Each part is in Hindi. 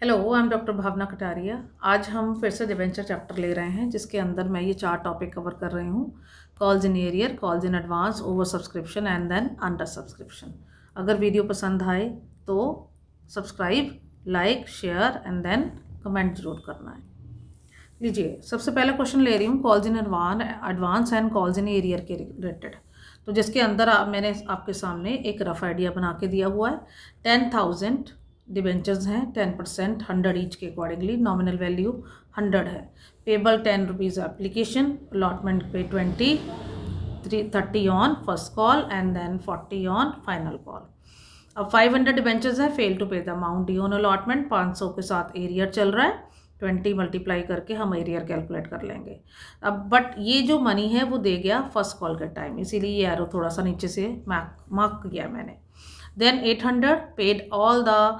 हेलो, आई एम डॉक्टर भावना कटारिया। आज हम फिर से डिबेंचर चैप्टर ले रहे हैं, जिसके अंदर मैं ये 4 टॉपिक कवर कर रही हूँ। Calls in arrear, calls in advance, over subscription and then under subscription. अगर वीडियो पसंद आए तो subscribe, like, share and then comment जरूर करना है। लीजिए, सबसे पहला क्वेश्चन ले रही हूँ calls in advance and calls in arrear के रिलेटेड। तो जिसके अंदर मैंने आपके सामने एक रफ आइडिया बना के दिया हुआ है। 10,000 डिबेंचर्स हैं, 10%, 100 ईच के अकॉर्डिंगली। नॉमिनल वैल्यू 100 है। पेबल 10 रुपीज़ एप्लीकेशन, अलॉटमेंट पे 20, 30 on first call and then 40 on final call. अब 500 डिबेंचर्स है, fail to pay the amount due on allotment. 500 के साथ एरियर चल रहा है, 20 मल्टीप्लाई करके हम एरियर कैलकुलेट कर लेंगे। अब बट ये जो मनी है वो दे गया फर्स्ट कॉल के टाइम, इसीलिए ये एरो थोड़ा सा नीचे से मार्क किया मैंने। Then 800 paid all the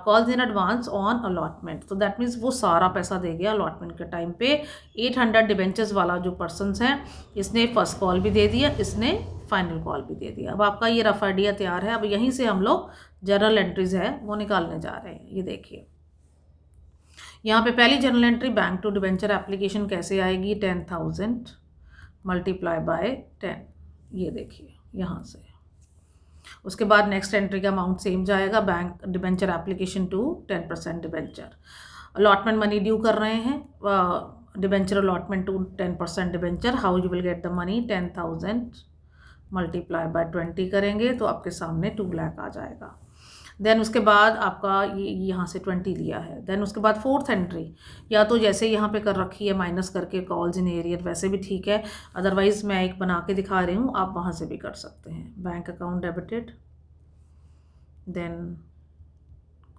calls in advance on allotment. तो दैट मीन्स वो सारा पैसा दे गया अलॉटमेंट के टाइम पे। 800 डिबेंचर्स वाला जो पर्सनस है, इसने फर्स्ट कॉल भी दे दिया, इसने फाइनल कॉल भी दे दिया। अब आपका ये रफ आइडिया तैयार है। अब यहीं से हम लोग जर्नल एंट्रीज है वो निकालने जा रहे हैं। ये देखिए, यहाँ पे पहली journal entry bank to debenture application कैसे आएगी, 10,000 मल्टीप्लाई बाय 10। ये देखिए यहाँ से। उसके बाद नेक्स्ट एंट्री का अमाउंट सेम जाएगा, bank debenture application to 10% debenture. Allotment money due कर रहे हैं, debenture allotment to 10% debenture. How you will get the money, 10,000 multiply by 20 करेंगे तो आपके सामने 2 लाख आ जाएगा। देन उसके बाद आपका ये यहाँ से 20 लिया है। देन उसके बाद फोर्थ एंट्री, या तो जैसे यहाँ पे कर रखी है माइनस करके कॉल्स इन एरियर, वैसे भी ठीक है। अदरवाइज मैं एक बना के दिखा रही हूँ, आप वहाँ से भी कर सकते हैं। Bank account debited, then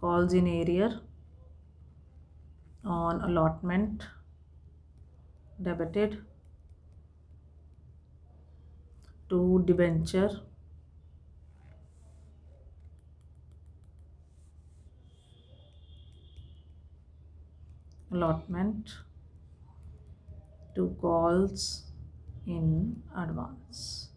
calls in arrear on allotment debited to debenture allotment to calls in advance।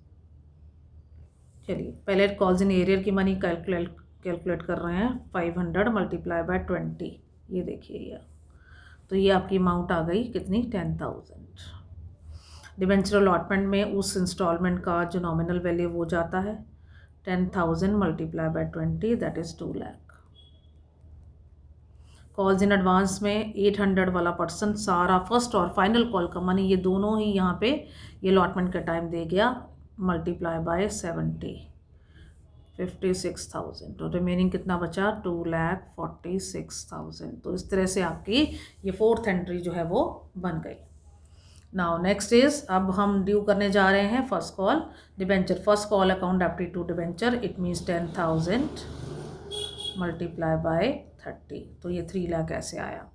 चलिए, पहले कॉल्स इन एरियर की मनी कैलकुलेट कर रहे हैं। 500 मल्टीप्लाई बाय 20। ये देखिए ये, तो ये आपकी अमाउंट आ गई कितनी, 10,000। डिबेंचर अलॉटमेंट में उस इंस्टॉलमेंट का जो नॉमिनल वैल्यू वो जाता है, 10,000 multiply by 20, that is 2 lakh. Calls in advance में 800 वाला पर्सन सारा फर्स्ट और फाइनल कॉल का मनी, ये दोनों ही यहाँ पे ये अलॉटमेंट का टाइम दे गया, मल्टीप्लाई बाय 70, 56,000। तो रिमेनिंग कितना बचा, 2,46,000। तो इस तरह से आपकी ये फोर्थ एंट्री जो है वो बन गई। नाउ नेक्स्ट इज, अब हम ड्यू करने जा रहे हैं first call debenture. First call account एप्टी to debenture, it means 10,000 multiply by 30। तो ये 3 लाख ऐसे आया।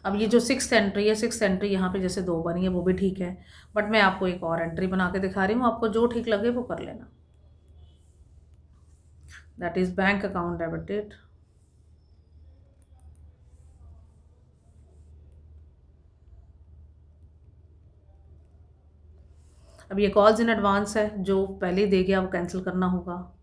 अब ये जो सिक्स एंट्री है, सिक्स एंट्री यहाँ पे जैसे 2 बनी है वो भी ठीक है, बट मैं आपको एक और एंट्री बना के दिखा रही हूँ, आपको जो ठीक लगे वो कर लेना। That is bank account debited अब ये कॉल्स इन एडवांस है, जो पहले दे गया वो कैंसिल करना होगा।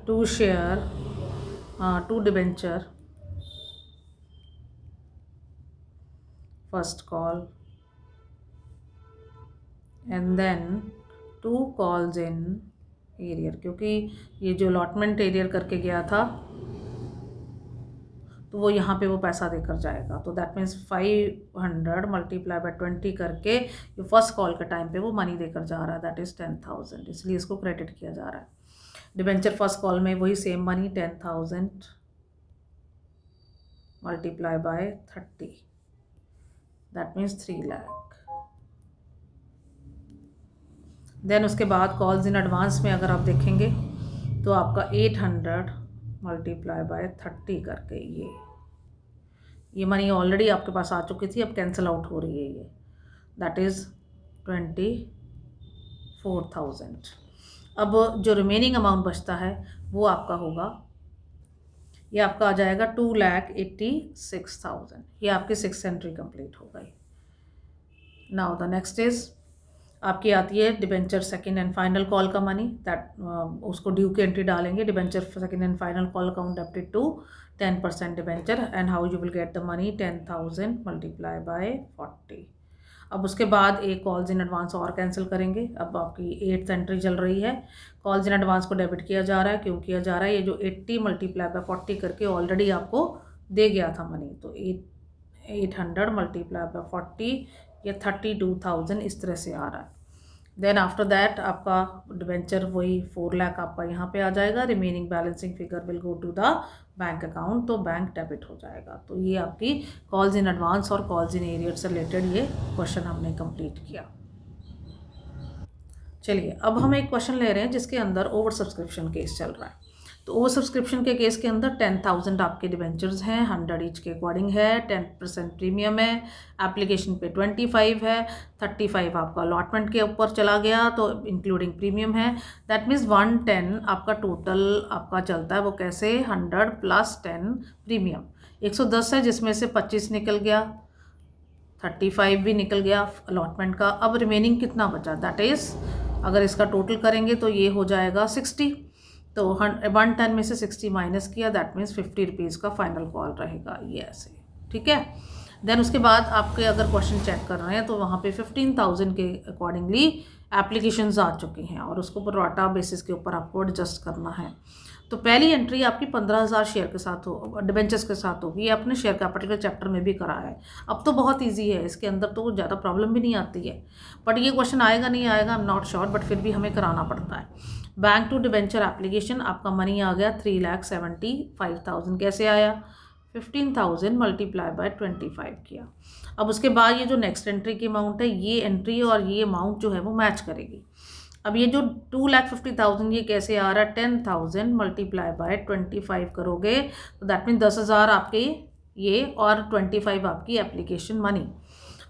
To share, to debenture first call and then 2 calls in arrear, क्योंकि ये जो अलॉटमेंट एरियर करके गया था तो वो यहाँ पे वो पैसा देकर जाएगा। तो दैट मीन्स 500 मल्टीप्लाई बाय 20 करके ये फर्स्ट कॉल के टाइम पे वो मनी देकर जा रहा है, दैट इज़ 10,000, इसलिए इसको क्रेडिट किया जा रहा है। डिबेंचर फर्स्ट कॉल में वही same money, 10,000 multiply by 30, that means 3 lakh. Then उसके बाद कॉल्स इन एडवांस में अगर आप देखेंगे तो आपका 800 मल्टीप्लाई बाय 30 करके ये मनी ऑलरेडी आपके पास आ चुकी थी, अब कैंसिल आउट हो रही है ये, दैट इज़ 24,000। अब जो रिमेनिंग अमाउंट बचता है वो आपका होगा, ये आपका आ जाएगा 2,86,000। ये आपकी 6th एंट्री कंप्लीट हो गई। नाउ द नेक्स्ट इज, आपकी आती है debenture second and final call का मनी, दैट उसको ड्यू की एंट्री डालेंगे, debenture second and final call account debited to 10% debenture and how you will get the money 10,000 multiply by 40। अब उसके बाद एक कॉल्स इन एडवांस और कैंसिल करेंगे। अब आपकी 8th एंट्री चल रही है, कॉल्स इन एडवांस को डेबिट किया जा रहा है। क्यों किया जा रहा है? ये जो 80 मल्टीप्लाई बाय 40 करके ऑलरेडी आपको दे गया था मनी, तो 800 मल्टीप्लाई बाय 40, ये 32,000 इस तरह से आ रहा है। देन आफ्टर दैट आपका डिबेंचर वही 4 लाख आपका यहाँ पे आ जाएगा, remaining balancing figure will go to the bank account, तो बैंक डेबिट हो जाएगा। तो ये आपकी कॉल्स इन एडवांस और कॉल्स इन एरियर से रिलेटेड ये क्वेश्चन हमने कंप्लीट किया। चलिए अब हम एक क्वेश्चन ले रहे हैं जिसके अंदर ओवर सब्सक्रिप्शन केस चल रहा है। तो ओवर सब्सक्रिप्शन के केस के अंदर 10,000 आपके डिबेंचर्स हैं, 100 ईच के अकॉर्डिंग है, 10% प्रीमियम है, एप्लीकेशन पे 25 है, 35 आपका अलॉटमेंट के ऊपर चला गया तो इंक्लूडिंग प्रीमियम है। दैट मीन्स 110 आपका टोटल आपका चलता है। वो कैसे? 100 + 10 प्रीमियम, 110 है जिसमें से 25 निकल गया, 35 भी निकल गया अलॉटमेंट का। अब रिमेनिंग कितना बचा? दैट इज़ अगर इसका टोटल करेंगे तो ये हो जाएगा 60। तो 110 में से 60 माइनस किया, दैट मीन्स 50 रुपीज़ का फाइनल कॉल रहेगा, ये ऐसे। ठीक है। देन उसके बाद आपके अगर क्वेश्चन चेक कर रहे हैं तो वहाँ पे 15,000 के अकॉर्डिंगली एप्लीकेशंस आ चुकी हैं और उसको प्रोराटा बेसिस के ऊपर आपको एडजस्ट करना है। तो पहली एंट्री आपकी 15,000 शेयर के साथ हो, डिबेंचर्स के साथ होगी। ये अपने शेयर कैपिटल के चैप्टर में भी करा है। अब तो बहुत इजी है, इसके अंदर तो ज़्यादा प्रॉब्लम भी नहीं आती है। बट ये क्वेश्चन आएगा नहीं आएगा I am not sure, but फिर भी हमें कराना पड़ता है। बैंक टू डिबेंचर एप्लीकेशन, आपका मनी आ गया 3,75,000। कैसे आया? 15,000 मल्टीप्लाई बाय 25 किया। अब उसके बाद ये जो नेक्स्ट एंट्री की अमाउंट है, ये एंट्री और ये अमाउंट जो है वो मैच करेगी। अब ये जो 2,50,000 ये कैसे आ रहा है? 10,000 मल्टीप्लाई बाय 25 करोगे तो दैट मीन 10,000 आपके ये और 25 आपकी एप्लीकेशन मनी।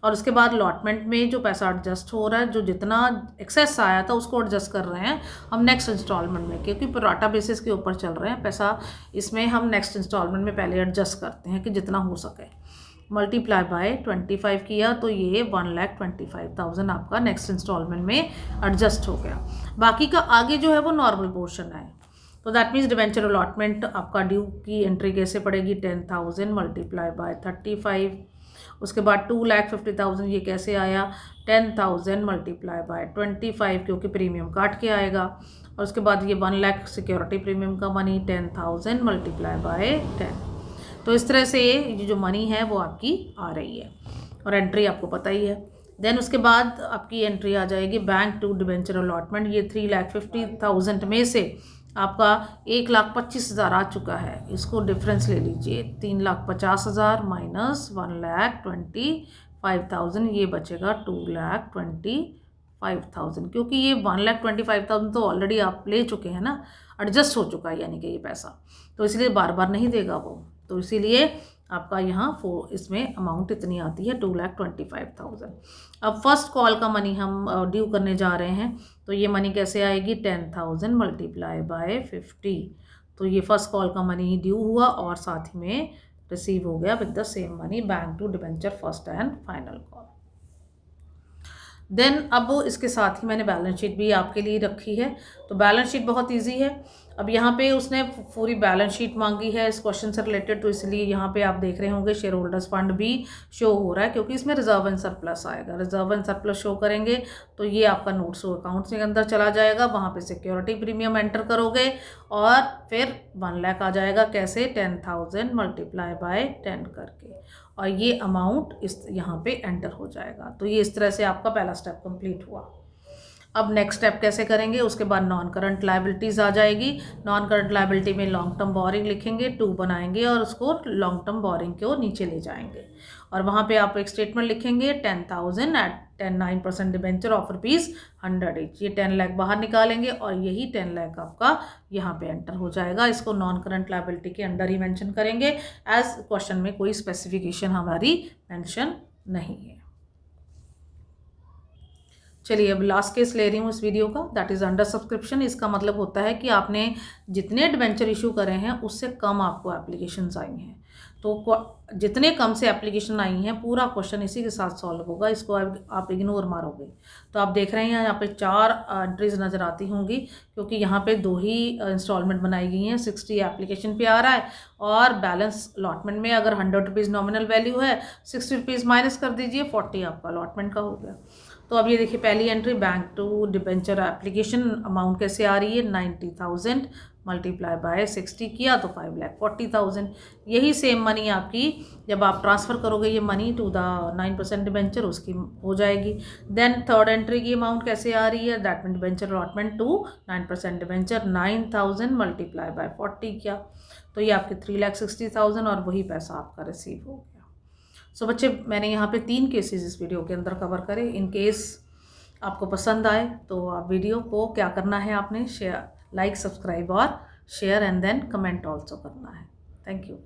और उसके बाद अलॉटमेंट में जो पैसा एडजस्ट हो रहा है, जो जितना एक्सेस आया था उसको एडजस्ट कर रहे हैं हम नेक्स्ट इंस्टॉलमेंट में, क्योंकि प्रोराटा बेसिस के ऊपर चल रहे हैं पैसा। इसमें हम नेक्स्ट इंस्टॉलमेंट में पहले एडजस्ट करते हैं कि जितना हो सके। मल्टीप्लाई बाय 25 किया तो ये 1,25,000 आपका नेक्स्ट इंस्टॉलमेंट में एडजस्ट हो गया। बाकी का आगे जो है वो नॉर्मल पोर्शन है। तो दैट मीन्स डिबेंचर अलॉटमेंट आपका ड्यू की एंट्री कैसे पड़ेगी? 10,000 मल्टीप्लाई बाय 35। उसके बाद 2,50,000 ये कैसे आया? 10,000 मल्टीप्लाई बाय 25, क्योंकि प्रीमियम काट के आएगा। और उसके बाद ये 1 लाख सिक्योरिटी प्रीमियम का मनी, 10,000 मल्टीप्लाई बाय 10। तो इस तरह से ये जो मनी है वो आपकी आ रही है और एंट्री आपको पता ही है। देन उसके बाद आपकी एंट्री आ जाएगी बैंक टू डिबेंचर अलॉटमेंट। ये 3,50,000 में से आपका 1,25,000 आ चुका है। इसको डिफरेंस ले लीजिए, 3,50,000 माइनस 1,25,000, ये बचेगा 2,25,000, क्योंकि ये 1,25,000 तो ऑलरेडी आप ले चुके हैं ना, एडजस्ट हो चुका है यानी कि ये पैसा, तो इसलिए बार बार नहीं देगा वो। तो इसीलिए आपका यहाँ इसमें अमाउंट इतनी आती है 2,25,000। अब फर्स्ट कॉल का मनी हम ड्यू करने जा रहे हैं, तो ये मनी कैसे आएगी? 10,000 मल्टीप्लाई बाय 50। तो ये फर्स्ट कॉल का मनी ड्यू हुआ और साथ ही में रिसीव हो गया with the same money, bank to debenture first and final call. Then अब इसके साथ ही मैंने बैलेंस शीट भी आपके लिए रखी है। तो बैलेंस शीट बहुत इजी है। अब यहाँ पे उसने पूरी बैलेंस शीट मांगी है इस क्वेश्चन से रिलेटेड, तो इसलिए यहाँ पे आप देख रहे होंगे शेयर होल्डर्स फंड भी शो हो रहा है, क्योंकि इसमें रिजर्व एंड सरप्लस आएगा। रिजर्व एंड सरप्लस शो करेंगे तो ये आपका नोट्स अकाउंट्स के अंदर चला जाएगा, वहाँ पे सिक्योरिटी प्रीमियम एंटर करोगे और फिर 1 लाख आ जाएगा। कैसे? 10,000 मल्टीप्लाई बाय 10 करके, और ये अमाउंट इस यहाँ पे एंटर हो जाएगा। तो ये इस तरह से आपका पहला स्टेप कंप्लीट हुआ। अब नेक्स्ट स्टेप कैसे करेंगे? उसके बाद नॉन करंट लायबिलिटीज़ आ जाएगी। नॉन करंट लायबिलिटी में लॉन्ग टर्म बोरिंग लिखेंगे, 2 बनाएंगे और उसको लॉन्ग टर्म बोरिंग को नीचे ले जाएंगे और वहाँ पे आप एक स्टेटमेंट लिखेंगे 10,000 एट 9% डिबेंचर ऑफ ₹100 ईच। ये 10 लाख बाहर निकालेंगे और यही 10 लाख आपका यहाँ पे एंटर हो जाएगा। इसको नॉन करंट लायबिलिटी के अंडर ही मेंशन करेंगे, एज क्वेश्चन में कोई स्पेसिफिकेशन हमारी मेंशन नहीं है। चलिए अब लास्ट केस ले रही हूँ इस वीडियो का, दैट इज़ अंडर सब्सक्रिप्शन। इसका मतलब होता है कि आपने जितने डिबेंचर इशू करे हैं उससे कम आपको एप्लीकेशंस आई हैं। तो जितने कम से एप्लीकेशन आई हैं पूरा क्वेश्चन इसी के साथ सॉल्व होगा, इसको आप इग्नोर मारोगे। तो आप देख रहे हैं यहाँ पे 4 एंट्रीज नज़र आती होंगी, क्योंकि यहाँ पे 2 ही इंस्टॉलमेंट बनाई गई हैं। 60 एप्लीकेशन पे आ रहा है और बैलेंस अलॉटमेंट में अगर 100 रुपीज़ नॉमिनल वैल्यू है, 60 रुपीज़ माइनस कर दीजिए, 40 आपका अलॉटमेंट का हो गया। तो अब ये देखिए पहली entry, bank to debenture application amount कैसे आ रही है, 90,000 मल्टीप्लाई बाय 60 किया तो 5,40,000। यही सेम मनी आपकी जब आप ट्रांसफ़र करोगे ये मनी टू द 9% डिबेंचर, उसकी हो जाएगी। देन थर्ड एंट्री की अमाउंट कैसे आ रही है, that mean debenture allotment to 9% debenture, 9,000 multiply by 40 किया तो ये आपके 3,60,000 और वही पैसा आपका रिसीव हो गया। सो बच्चे, मैंने यहाँ पे 3 केसेस इस वीडियो के अंदर कवर करे। इन केस आपको पसंद आए तो आप वीडियो को क्या करना है, आपने शेयर, लाइक, सब्सक्राइब और share and then comment also करना है। Thank you.